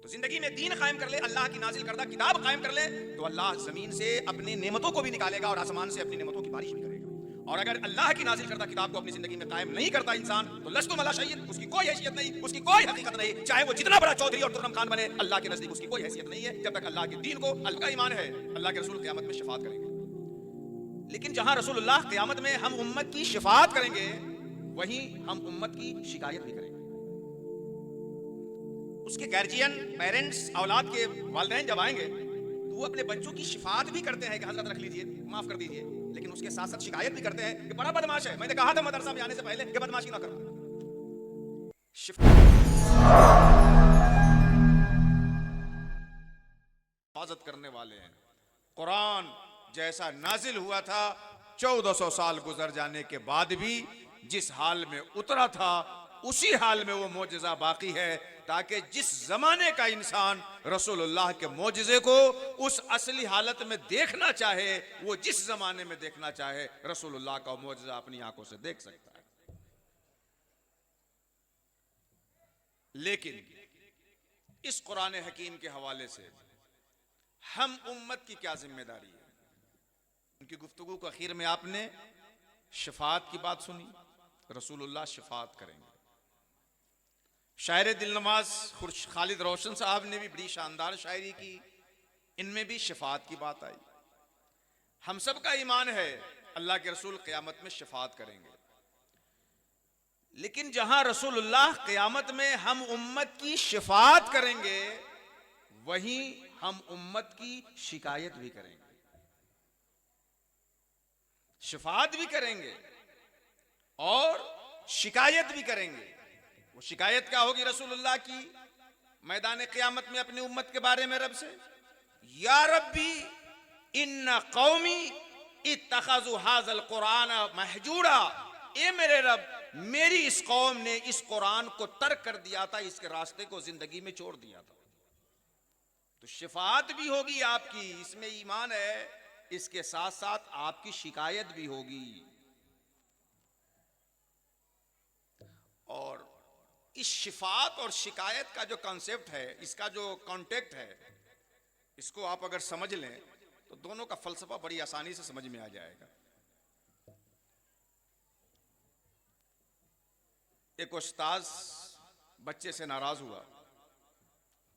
तो जिंदगी में दीन कायम कर ले, अल्लाह की नाजिल करदा किताब कायम कर ले, तो अल्लाह जमीन से अपनी नेमतों को भी निकालेगा और आसमान से अपनी नेमतों की बारिश भी करेगा। और अगर अल्लाह की नाजिल करदा किताब को अपनी जिंदगी में कायम नहीं करता इंसान, तो लस्तु मला शय्यिन, उसकी कोई हैसियत नहीं, उसकी कोई हकीकत नहीं, चाहे वो जितना बड़ा चौधरी और तुर्रम खान बने, अल्लाह के नजदीक उसकी कोई हैसियत नहीं है जब तक अल्लाह के दीन को, अल्लाह का ईमान है। अल्लाह के रसूल क़यामत में शफाअत करेंगे। लेकिन जहां रसूलुल्लाह क़यामत में हम उम्मत की शफाअत करेंगे, वहीं हम उम्मत की शिकायत भी करेंगे। उसके गार्जियन, पेरेंट्स, औलाद के वालिदैन जब आएंगे तो वो अपने बच्चों की शिफात भी करते हैं कि हजरत रख लीजिए, माफ कर दीजिए, लेकिन उसके साथ साथ शिकायत भी करते हैं कि बड़ा बदमाश है, मैंने कहा था मदरसा में आने से पहले कि बदमाशी ना करना। हिफाजत करने वाले हैं। कुरान जैसा नाजिल हुआ था 1400 साल गुजर जाने के बाद भी जिस हाल में उतरा था उसी हाल में वो मोजज़ा बाकी है, ताकि जिस जमाने का इंसान रसूलुल्लाह के मोजज़े को उस असली हालत में देखना चाहे, वो जिस जमाने में देखना चाहे रसूलुल्लाह का मोजज़ा अपनी आंखों से देख सकता है। लेकिन इस कुरान हकीम के हवाले से हम उम्मत की क्या जिम्मेदारी है? उनकी गुफ्तगू के आखिर में आपने शफाअत की बात सुनी, रसूलुल्लाह शफाअत करेंगे। शायर दिलनवाज खालिद रोशन साहब ने भी बड़ी शानदार शायरी की, इनमें भी शफाअत की बात आई। हम सब का ईमान है अल्लाह के रसूल क़यामत में शफाअत करेंगे, लेकिन जहां रसूलुल्लाह क़यामत में हम उम्मत की शफाअत करेंगे, वहीं हम उम्मत की शिकायत भी करेंगे। शफाअत भी करेंगे और शिकायत भी करेंगे। वो शिकायत क्या होगी रसूलुल्लाह की मैदान क़यामत में अपनी उम्मत के बारे में रब से? या रब्बी इन्ना कौमी इत्तखज़ु हाज़ल कुरान महजूरा, ए मेरे रब, मेरी इस कौम ने इस कुरान को तर्क कर दिया था, इसके रास्ते को जिंदगी में छोड़ दिया था। तो शफाअत भी होगी आपकी, इसमें ईमान है, इसके साथ साथ आपकी शिकायत भी होगी। और इस शिफात और शिकायत का जो कॉन्सेप्ट है, इसका जो कॉन्टेक्ट है, इसको आप अगर समझ लें तो दोनों का फलसफा बड़ी आसानी से समझ में आ जाएगा। एक उस्ताद बच्चे से नाराज हुआ,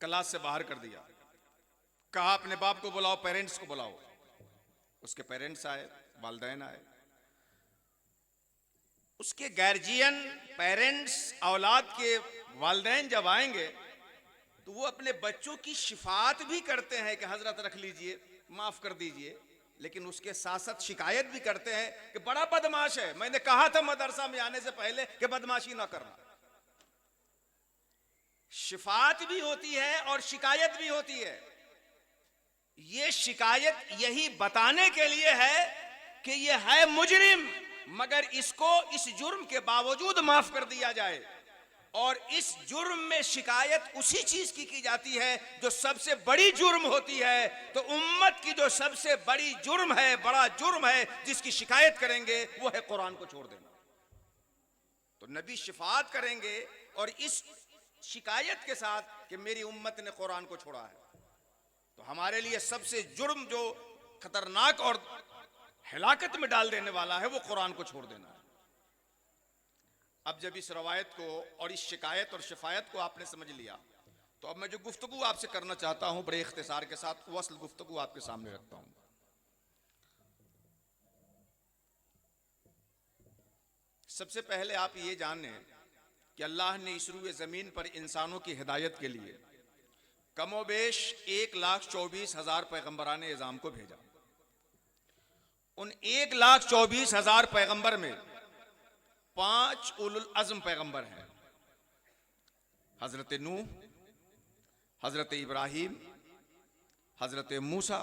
क्लास से बाहर कर दिया, कहा अपने बाप को बुलाओ, पेरेंट्स को बुलाओ। उसके पेरेंट्स आए, वालिदैन आए। उसके गार्जियन, पेरेंट्स, औलाद के वालिदैन जब आएंगे तो वो अपने बच्चों की शिफात भी करते हैं कि हजरत रख लीजिए, माफ कर दीजिए, लेकिन उसके साथ साथ शिकायत भी करते हैं कि बड़ा बदमाश है, मैंने कहा था मदरसा में आने से पहले कि बदमाशी ना करना। शिफात भी होती है और शिकायत भी होती है। ये शिकायत यही बताने के लिए है कि ये है मुजरिम, मगर इसको इस जुर्म के बावजूद माफ कर दिया जाए। और इस जुर्म में शिकायत उसी चीज की जाती है जो सबसे बड़ी जुर्म होती है। तो उम्मत की जो सबसे बड़ी जुर्म है, बड़ा जुर्म है, जिसकी शिकायत करेंगे, वो है कुरान को छोड़ देना। तो नबी शिफात करेंगे और इस शिकायत के साथ कि मेरी उम्मत ने कुरान को छोड़ा है। तो हमारे लिए सबसे जुर्म जो खतरनाक और हिलाकत में डाल देने वाला है, वो कुरान को छोड़ देना है। अब जब इस रवायत को और इस शिकायत और शिफायत को आपने समझ लिया, तो अब मैं जो गुफ्तगू आपसे करना चाहता हूं बड़े इख्तिसार के साथ, वो असल गुफ्तगू आपके सामने रखता हूं। सबसे पहले आप ये जाने कि अल्लाह ने इस रूए ज़मीन पर इंसानों की हिदायत के लिए कमोबेश 1,24,000 पैगम्बरान इज़ाम को भेजा। उन 1,24,000 पैगम्बर में 5 उलुल अज़्म पैगम्बर हैं। हजरत नूह, हजरत इब्राहिम, हजरत मूसा,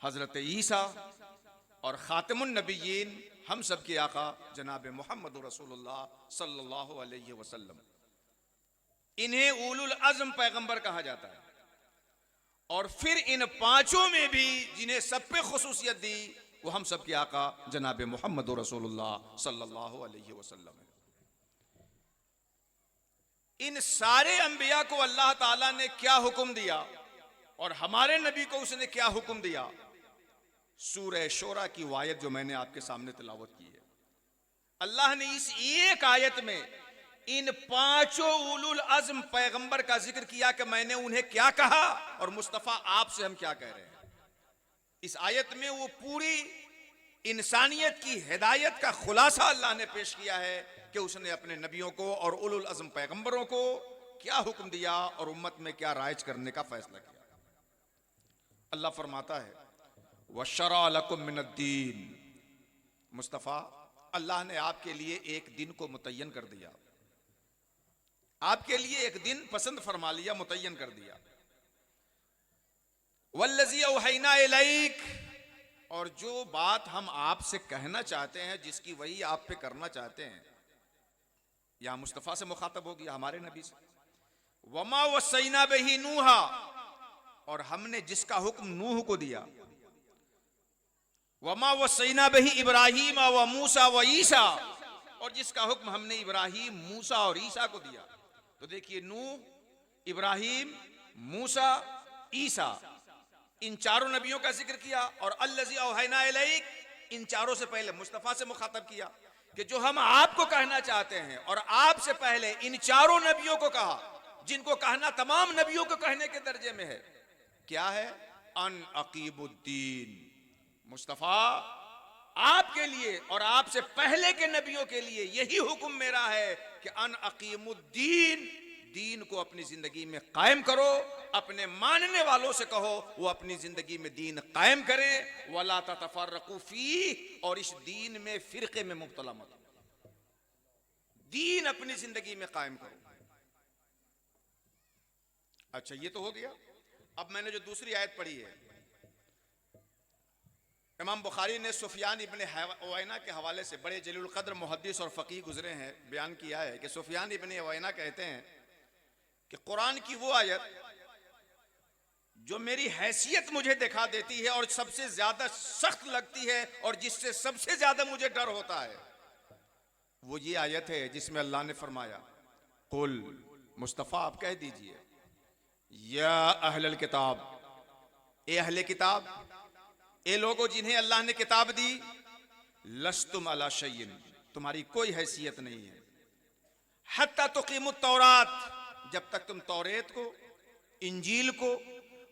हजरत ईसा और खातिमुन नबिय्यीन, हम सब के आका जनाब मोहम्मद रसूलुल्लाह सल्लल्लाहु अलैहि वसल्लम। इन्हें उलुल अज़्म पैगंबर कहा जाता है। और फिर इन पांचों में भी जिन्हें सब पे खुसूसियत दी, वो हम सब के आका जनाब मोहम्मद रसूलुल्लाह सल्लल्लाहु अलैहि वसल्लम है। इन सारे अंबिया को अल्लाह ताला ने क्या हुक्म दिया और हमारे नबी को उसने क्या हुक्म दिया। सूरह शोरा की वो आयत जो मैंने आपके सामने तिलावत की है, अल्लाह ने इस एक आयत में इन पांचों उलुल अज़्म पैगंबर का जिक्र किया कि मैंने उन्हें क्या कहा और मुस्तफा आपसे हम क्या कह रहे हैं। इस आयत में वो पूरी इंसानियत की हिदायत का खुलासा अल्लाह ने पेश किया है कि उसने अपने नबियों को और उलुल अज़्म पैगंबरों को क्या हुक्म दिया और उम्मत में क्या राइज करने का फैसला किया। अल्लाह फरमाता है वशरा लकुम मिनद्दीन, मुस्तफ़ा अल्लाह ने आपके लिए एक दिन को मुतय्यन कर दिया, आपके लिए एक दिन पसंद फरमा लिया, मुतय्यन कर दिया। वल्लज़ी औहैना इलैक, और जो बात हम आपसे कहना चाहते हैं, जिसकी वही आप पे करना चाहते हैं, यहां मुस्तफ़ा से मुखातब हो गया, हमारे नबी से। वमा वसैना बिही नूहा, और हमने जिसका हुक्म नूह को दिया। वमा वसैना बिही इब्राहीम व मूसा व ईसा, और जिसका हुक्म हमने इब्राहीम, मूसा और ईसा को दिया। तो देखिए, नूह, इब्राहीम, मूसा, ईसा, इन चारों नबियों का जिक्र किया और अल्लज़ी औहैना इलैक, इन चारों से पहले मुस्तफ़ा से मुखातब किया कि जो हम आपको कहना चाहते हैं, और आपसे पहले इन चारों नबियों को कहा, जिनको कहना तमाम नबियों को कहने के दर्जे में है। क्या है? अन अकीमुद्दीन, मुस्तफ़ा आपके लिए और आपसे पहले के नबियों के लिए यही हुक्म मेरा है कि अन अकीमुद्दीन, दीन को अपनी जिंदगी में कायम करो। अपने मानने वालों से कहो वो अपनी जिंदगी में दीन कायम करें। वला ततफर्रकू फीह, और इस दीन में फिरके में मुब्तला मत हो, दीन अपनी जिंदगी में कायम करो। अच्छा, ये तो हो गया। अब मैंने जो दूसरी आयत पढ़ी है, इमाम बुखारी ने सुफियान इब्ने उवैना के हवाले से, बड़े जलील कद्र मुहद्दिस और फ़कीह गुजरे हैं, बयान किया है कि सुफियान इब्ने उवैना कहते हैं कि कुरान की वो आयत जो मेरी हैसियत मुझे दिखा देती है और सबसे ज्यादा सख्त लगती है और जिससे सबसे ज्यादा मुझे डर होता है, वो ये आयत है जिसमें अल्लाह ने फरमाया, कुल, मुस्तफ़ा आप कह दीजिए, या अहलल किताब, ए अहले किताब, ए लोगों जिन्हें अल्लाह ने किताब दी, लस्तुम अला शय्इन, तुम्हारी कोई हैसियत नहीं है, हत्ता तुकीमुत तौरात, जब तक तुम तौरेत को, इंजील को,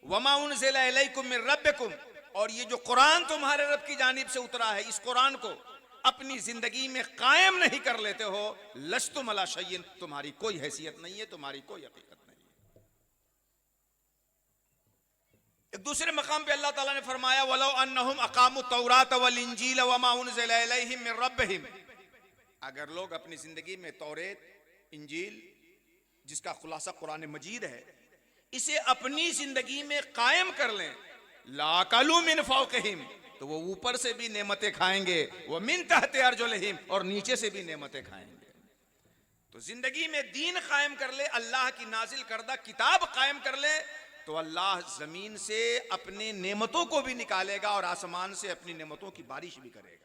वमा उनज़िला इलैकुम मिन रब्बिकुम, और ये जो कुरान तुम्हारे रब की जानिब से उतरा है, इस कुरान को अपनी जिंदगी में कायम नहीं कर लेते हो, लस्तुम अला शय्इन, तुम्हारी कोई हैसियत नहीं है, तुम्हारी कोई हकीकत नहीं है। एक दूसरे मकाम पे अल्लाह ताला ने फरमाया, वलौ अन्नहुम अकामु तौरात वल इंजील वमा उनज़िला इलैहिम मिन रब्बिहिम, अगर लोग अपनी जिंदगी में तौरेत, इंजील, जिसका खुलासा कुरान मजीद है, इसे अपनी जिंदगी में कायम कर लें, लाकलू मिन फौक़हिम, तो वो ऊपर से भी नेमतें खाएंगे, वो मिन तहते अर्जुलिहिम, और नीचे से भी नेमतें खाएंगे। तो जिंदगी में दीन कायम कर ले, अल्लाह की नाजिल करदा किताब कायम कर ले, तो अल्लाह जमीन से अपने नेमतों को भी निकालेगा और आसमान से अपनी नेमतों की बारिश भी करेगा।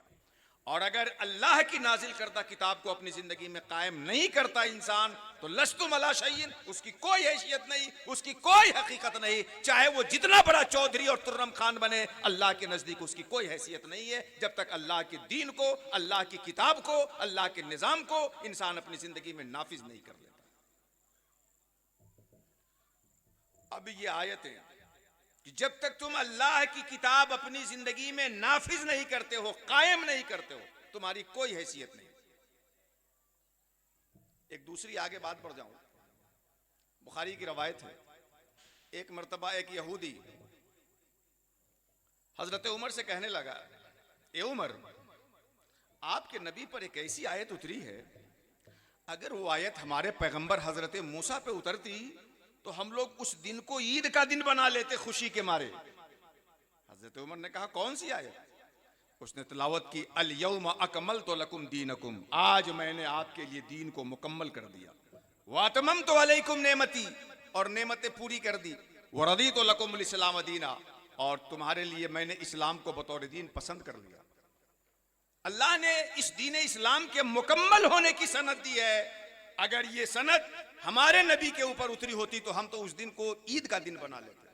और अगर अल्लाह की नाजिल करदा किताब को अपनी जिंदगी में कायम नहीं करता इंसान, तो लस्तुम अला शय्इन, उसकी कोई हैसियत नहीं, उसकी कोई हकीकत नहीं, चाहे वो जितना बड़ा चौधरी और तुर्रम खान बने, अल्लाह के नजदीक उसकी कोई हैसियत नहीं है, जब तक अल्लाह के दीन को, अल्लाह की किताब को, अल्लाह के निजाम को इंसान अपनी जिंदगी में नाफिज नहीं कर लेता। अब ये आयतें कि जब तक तुम अल्लाह की किताब अपनी जिंदगी में नाफिज नहीं करते हो, कायम नहीं करते हो, तुम्हारी कोई हैसियत नहीं। एक दूसरी आगे बात बढ़ जाऊं, बुखारी की रवायत है, एक मर्तबा एक यहूदी हजरत उमर से कहने लगा, ए उमर, आपके नबी पर एक ऐसी आयत उतरी है, अगर वो आयत हमारे पैगंबर हजरत मूसा पे उतरती तो हम लोग उस दिन को ईद का दिन बना लेते खुशी के मारे। हजरत उमर ने कहा, कौन सी आयत? उसने तिलावत की, अल यौम अकमलतु लकुम दीनकुम, आज मैंने आपके लिए दीन को मुकम्मल कर दिया, व अतममतु अलैकुम नेमती, और नेमतें पूरी कर दी, व रदीतु लकुमुल इस्लाम दीना, और तुम्हारे लिए मैंने इस्लाम को बतौर दीन पसंद कर लिया। अल्लाह ने इस दीन इस्लाम के मुकम्मल होने की सनद दी है, अगर ये सनद हमारे नबी के ऊपर उतरी होती तो हम तो उस दिन को ईद का दिन बना लेते।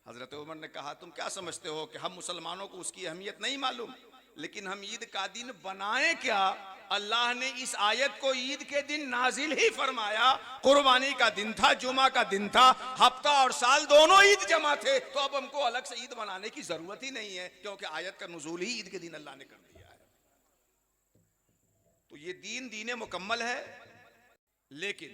हजरत उमर ने कहा, तुम क्या समझते हो कि हम मुसलमानों को उसकी अहमियत नहीं मालूम, लेकिन हम ईद का दिन बनाएं क्या? अल्लाह ने इस आयत को ईद के दिन नाजिल ही फरमाया। कुर्बानी का दिन था, जुमा का दिन था, हफ्ता और साल दोनों ईद जमा थे, तो अब हमको अलग से ईद मनाने की जरूरत ही नहीं है, क्योंकि आयत का नुज़ूल ही ईद के दिन अल्लाह ने कर दिया है। तो ये दीन दीन मुकम्मल है, लेकिन